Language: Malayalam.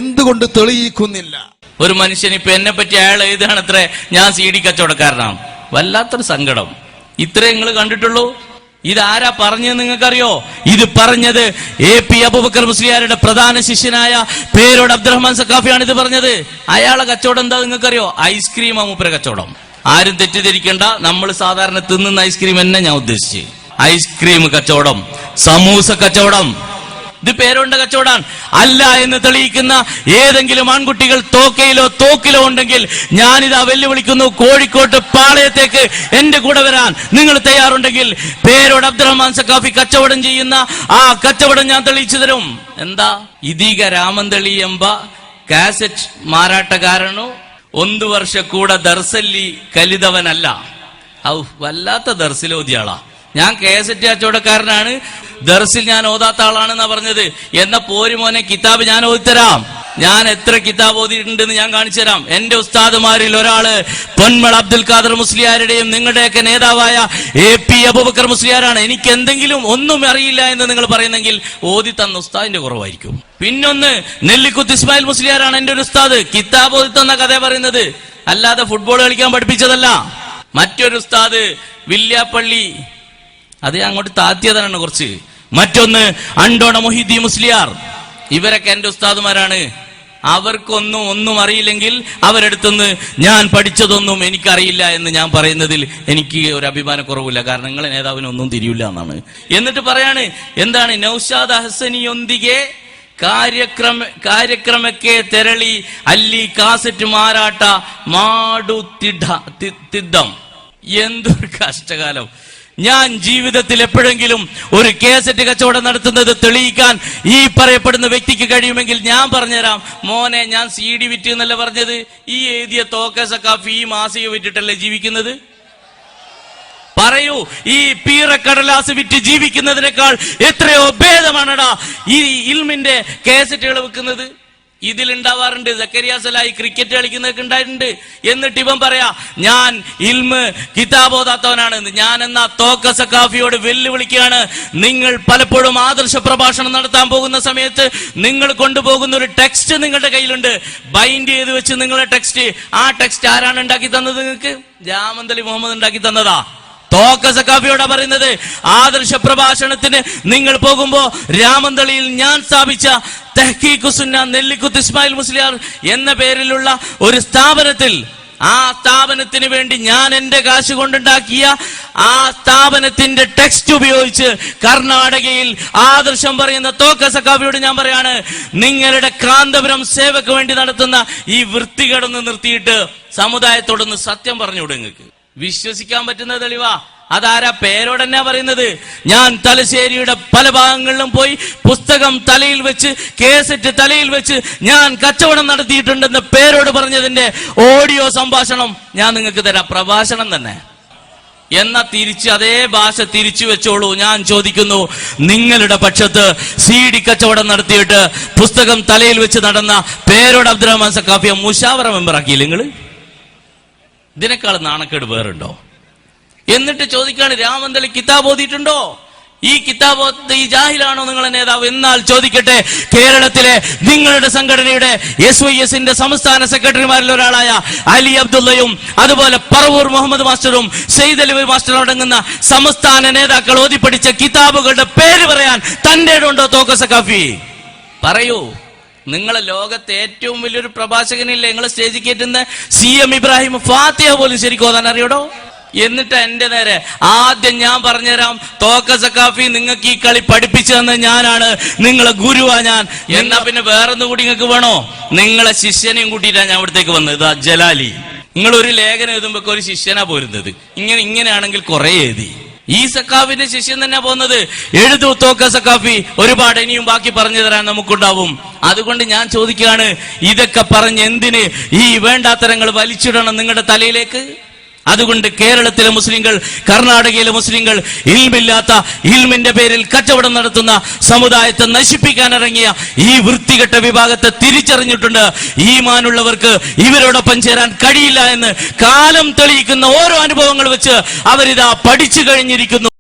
എന്തുകൊണ്ട് തെളിയിക്കുന്നില്ല? ഒരു മനുഷ്യൻ ഇപ്പൊ എന്നെ പറ്റി അയാൾ എഴുതാണത്രേ ഞാൻ CD കച്ചവടക്കാരനാണ്. വല്ലാത്തൊരു സങ്കടം. ഇത്രേ നിങ്ങൾ കണ്ടിട്ടുള്ളൂ. ഇതാരാ പറഞ്ഞത് നിങ്ങൾക്കറിയോ? ഇത് പറഞ്ഞത് AP അബൂബക്കർ മുസ്ലിയാരുടെ പ്രധാന ശിഷ്യനായ പേരോട് അബ്ദുറഹ്മാൻ സഖാഫിയാണ് ഇത് പറഞ്ഞത്. അയാളെ കച്ചവടം എന്താ നിങ്ങൾക്കറിയോ? ഐസ്ക്രീമാ മൂപ്പര കച്ചവടം. ആരും തെറ്റിദ്ധരിക്കേണ്ട, നമ്മൾ സാധാരണ തിന്നുന്ന ഐസ്ക്രീം തന്നെ ഞാൻ ഉദ്ദേശിച്ച്. ഐസ്ക്രീം കച്ചവടം, സമൂസ കച്ചവടം, ഇത് പേരോണ്ട കച്ചവടമാണ്. അല്ല എന്ന് തെളിയിക്കുന്ന ഏതെങ്കിലും ആൺകുട്ടികൾ തോക്കിലോ ഉണ്ടെങ്കിൽ ഞാനിതാ വെല്ലുവിളിക്കുന്നു. കോഴിക്കോട്ട് പാളയത്തേക്ക് എന്റെ കൂടെ വരാൻ നിങ്ങൾ തയ്യാറുണ്ടെങ്കിൽ പേരോട് അബ്ദുറഹ്മാൻ സഖാഫി കച്ചവടം ചെയ്യുന്ന ആ കച്ചവടം ഞാൻ തെളിയിച്ചു തരും. എന്താ ಇದೀಗ ರಾಮಂದಳಿ ಎಂಬ ಕ್ಯಾಸೆಟ್ ಮಾರಾಟಗಾರನು 1 ವರ್ಷ ಕೂಡ ದರ್ಸಲ್ಲಿ ಕಲಿದವನಲ್ಲ. വല്ലാത്ത ദർസിൽ ഓതിയാളാ. ഞാൻ കേസറ്റ് കച്ചവടക്കാരനാണ്, ദർസിൽ ഞാൻ ഓതാത്ത ആളാണെന്നാ പറഞ്ഞത്. എന്ന പോരി മോനെ കിതാബ് ഞാൻ ഓതിത്തരാം. ഞാൻ എത്ര കിതാബ് ഓതിയിട്ടുണ്ടെന്ന് ഞാൻ കാണിച്ചു തരാം. എന്റെ ഉസ്താദുമാരിൽ ഒരാള് പൊന്മള അബ്ദുൽ ഖാദർ മുസ്ലിയാരുടെയും നിങ്ങളുടെയൊക്കെ നേതാവായ AP അബൂബക്കർ മുസ്ലിയാരാണ്. എനിക്ക് എന്തെങ്കിലും ഒന്നും അറിയില്ല എന്ന് നിങ്ങൾ പറയുന്നെങ്കിൽ ഓതി തന്ന ഉസ്താദിന്റെ കുറവായിരിക്കും. പിന്നൊന്ന് നെല്ലിക്കുത്ത് ഇസ്മായിൽ മുസ്ലിയാരാണ് എന്റെ ഒരു ഉസ്താദ്. കിതാബ് ഓതി തന്ന കഥ പറയുന്നത്, അല്ലാതെ ഫുട്ബോൾ കളിക്കാൻ പഠിപ്പിച്ചതല്ല. മറ്റൊരു ഉസ്താദ് വില്യാപ്പള്ളി, അത് അങ്ങോട്ട് താത്തിയതാണ് കുറച്ച്. മറ്റൊന്ന് അണ്ടോണ മൊഹീദ്ദീൻ മുസ്ലിയാർ. ഇവരൊക്കെ എന്റെ ഉസ്താദുമാരാണ്. അവർക്കൊന്നും അറിയില്ലെങ്കിൽ അവരെടുത്തുനിന്ന് ഞാൻ പഠിച്ചതൊന്നും എനിക്കറിയില്ല എന്ന് ഞാൻ പറയുന്നതിൽ എനിക്ക് ഒരു അഭിമാനക്കുറവില്ല. കാരണം നിങ്ങളെ നേതാവിനൊന്നും തിരിയില്ല എന്നാണ്. എന്നിട്ട് പറയാണ് എന്താണ്, നൗഷാദ് ഹസനിയൊന്തിಗೆ ಕಾರ್ಯಕ್ರಮಕ್ಕೆ ತೆರಳಿ ಅಲ್ಲಿ ಕಾಸೆಟ್ ಮಾರಾಟ ಮಾಡುತ್ತಿದ್ದಂ. എന്തൊരു കഷ്ടകാലം. ഞാൻ ജീവിതത്തിൽ എപ്പോഴെങ്കിലും ഒരു കേസറ്റ് കച്ചവടം നടത്തുന്നത് തെളിയിക്കാൻ ഈ പറയപ്പെടുന്ന വ്യക്തിക്ക് കഴിയുമെങ്കിൽ ഞാൻ പറഞ്ഞുതരാം. മോനെ, ഞാൻ CD വിറ്റ് എന്നല്ല പറഞ്ഞത്. ഈ എഴുതിയ തോക്ക സഖാഫി ഈ മാസിക വിറ്റിട്ടല്ലേ ജീവിക്കുന്നത്? പറയൂ, ഈ പീറക്കടലാസ് വിറ്റ് ജീവിക്കുന്നതിനേക്കാൾ എത്രയോ ഭേദമാണടാ ഈ ഇൽമിന്റെ കേസറ്റുകൾ വെക്കുന്നത്. ഇതിലുണ്ടാവാറുണ്ട്. സക്കരിയ സലായി ക്രിക്കറ്റ് കളിക്കുന്നതൊക്കെ ഉണ്ടായിട്ടുണ്ട്. എന്നിട്ട് ഇവൻ പറയാ ഞാൻ ഇൽമ് കിതാബോധാത്തവനാണ്. ഞാൻ എന്നാ തോക്ക സഖാഫിയോട് വെല്ലുവിളിക്കുകയാണ്. നിങ്ങൾ പലപ്പോഴും ആദർശ പ്രഭാഷണം നടത്താൻ പോകുന്ന സമയത്ത് നിങ്ങൾ കൊണ്ടുപോകുന്ന ഒരു ടെക്സ്റ്റ് നിങ്ങളുടെ കയ്യിലുണ്ട്, ബൈൻഡ് ചെയ്ത് വെച്ച് നിങ്ങളുടെ ടെക്സ്റ്റ്. ആ ടെക്സ്റ്റ് ആരാണ് ഉണ്ടാക്കി തന്നത്? നിങ്ങൾക്ക് രാമന്തലി മുഹമ്മദ് ഉണ്ടാക്കി തന്നതാ. തോക്ക സഖാഫിയോടാ പറയുന്നത്. ആദർശ പ്രഭാഷണത്തിന് നിങ്ങൾ പോകുമ്പോ രാമന്തളിയിൽ ഞാൻ സ്ഥാപിച്ച തഹ്കീഖു സുന്ന നെല്ലിക്കുത്ത് ഇസ്മായിൽ മുസ്ലിയാർ എന്ന പേരിലുള്ള ഒരു സ്ഥാപനത്തിൽ, ആ സ്ഥാപനത്തിന് വേണ്ടി ഞാൻ എന്റെ കാശ് കൊണ്ടുണ്ടാക്കിയ ആ സ്ഥാപനത്തിന്റെ ടെക്സ്റ്റ് ഉപയോഗിച്ച് കർണാടകയിൽ ആദർശം പറയുന്ന തോക്ക സഖാഫിയോട് ഞാൻ പറയാണ്, നിങ്ങളുടെ കാന്തപുരം സേവക്ക് വേണ്ടി നടത്തുന്ന ഈ വൃത്തികേടൊന്ന് നിർത്തിയിട്ട് സമുദായത്തോടൊന്ന് സത്യം പറഞ്ഞുകൂടെ? നിങ്ങൾക്ക് വിശ്വസിക്കാൻ പറ്റുന്ന തെളിവാ. അതാരാ? പേരോട് തന്നെ പറയുന്നത്. ഞാൻ തലശ്ശേരിയുടെ പല ഭാഗങ്ങളിലും പോയി പുസ്തകം തലയിൽ വെച്ച്, കേസറ്റ് തലയിൽ വെച്ച് ഞാൻ കച്ചവടം നടത്തിയിട്ടുണ്ടെന്ന് പേരോട് പറഞ്ഞതിന്റെ ഓഡിയോ സംഭാഷണം ഞാൻ നിങ്ങൾക്ക് തരാം. പ്രഭാഷണം തന്നെ. എന്നാ തിരിച്ച് അതേ ഭാഷ തിരിച്ചു വെച്ചോളൂ. ഞാൻ ചോദിക്കുന്നു, നിങ്ങളുടെ പക്ഷത്ത് CD കച്ചവടം നടത്തിയിട്ട് പുസ്തകം തലയിൽ വെച്ച് നടന്ന പേരോട് അബ്ദുറഹ്മാൻ സഖാഫിയെ മുശാവറ മെമ്പറാക്കിയില്ല നിങ്ങൾ? ഇതിനേക്കാൾ നാണക്കേട് വേറുണ്ടോ? എന്നിട്ട് ചോദിക്കാണ്, രാമന്തളി കിതാബ് ഓതിയിട്ടുണ്ടോ? ഈ കിതാബ് ഈ ജാഹിലാണോ നിങ്ങളെ നേതാവ്? എന്നാൽ ചോദിക്കട്ടെ, കേരളത്തിലെ നിങ്ങളുടെ സംഘടനയുടെ SYSന്റെ സംസ്ഥാന സെക്രട്ടറിമാരിൽ ഒരാളായ അലി അബ്ദുള്ളയും അതുപോലെ പറവൂർ മുഹമ്മദ് മാസ്റ്ററും സെയ്ദ് അലി മാസ്റ്ററും അടങ്ങുന്ന സംസ്ഥാന നേതാക്കൾ ഓതിപ്പടിച്ച കിതാബുകളുടെ പേര് പറയാൻ തന്റെ ഇടമുണ്ടോ തോക്ക സഖാഫി? പറയൂ. നിങ്ങളെ ലോകത്തെ ഏറ്റവും വലിയൊരു പ്രഭാഷകനില്ലേ നിങ്ങളെ സ്റ്റേജിൽ കയറ്റുന്ന CM ഇബ്രാഹിം, ഫാത്തിഹ പോലും ശരിക്കും ഓതാൻ അറിയടോ? എന്നിട്ട് എന്റെ നേരെ ആദ്യം ഞാൻ പറഞ്ഞുതരാം, തോക്ക സഖാഫി നിങ്ങൾക്ക് ഈ കളി പഠിപ്പിച്ചു തന്ന ഞാനാണ്, നിങ്ങളെ ഗുരുവാ ഞാൻ. എന്നാ പിന്നെ വേറൊന്നും കൂടി നിങ്ങൾക്ക് വേണോ? നിങ്ങളെ ശിഷ്യനെയും കൂട്ടിയിട്ടാണ് ഞാൻ ഇവിടത്തേക്ക് വന്നത്. ഇതാ ജലാലി. നിങ്ങൾ ഒരു ലേഖനം എഴുതുമ്പോ ഒരു ശിഷ്യനാ പോരുന്നത്. ഇങ്ങനെയാണെങ്കിൽ കുറെ എഴുതി. ഈ സഖാഫിന്റെ ശിഷ്യൻ തന്നെ പോകുന്നത്. എഴുതൂ തോക്ക സഖാഫി, ഒരുപാട് ഇനിയും ബാക്കി പറഞ്ഞു തരാൻ നമുക്കുണ്ടാവും. അതുകൊണ്ട് ഞാൻ ചോദിക്കുകയാണ്, ഇതൊക്കെ പറഞ്ഞ് എന്തിന് ഈ വേണ്ടാത്തരങ്ങൾ വലിച്ചിടണം നിങ്ങളുടെ തലയിലേക്ക്? അതുകൊണ്ട് കേരളത്തിലെ മുസ്ലിങ്ങൾ, കർണാടകയിലെ മുസ്ലിങ്ങൾ ഇൽമില്ലാത്ത, ഇൽമിന്റെ പേരിൽ കച്ചവടം നടത്തുന്ന സമുദായത്തെ നശിപ്പിക്കാൻ ഇറങ്ങിയ ഈ വൃത്തികെട്ട വിഭാഗത്തെ തിരിച്ചറിഞ്ഞിട്ടുണ്ട്. ഈമാനുള്ളവർക്ക് ഇവരോടൊപ്പം ചേരാൻ കഴിയില്ല എന്ന് കാലം തെളിയിക്കുന്ന ഓരോ അനുഭവങ്ങൾ വെച്ച് അവരിതാ പഠിച്ചു കഴിഞ്ഞിരിക്കുന്നു.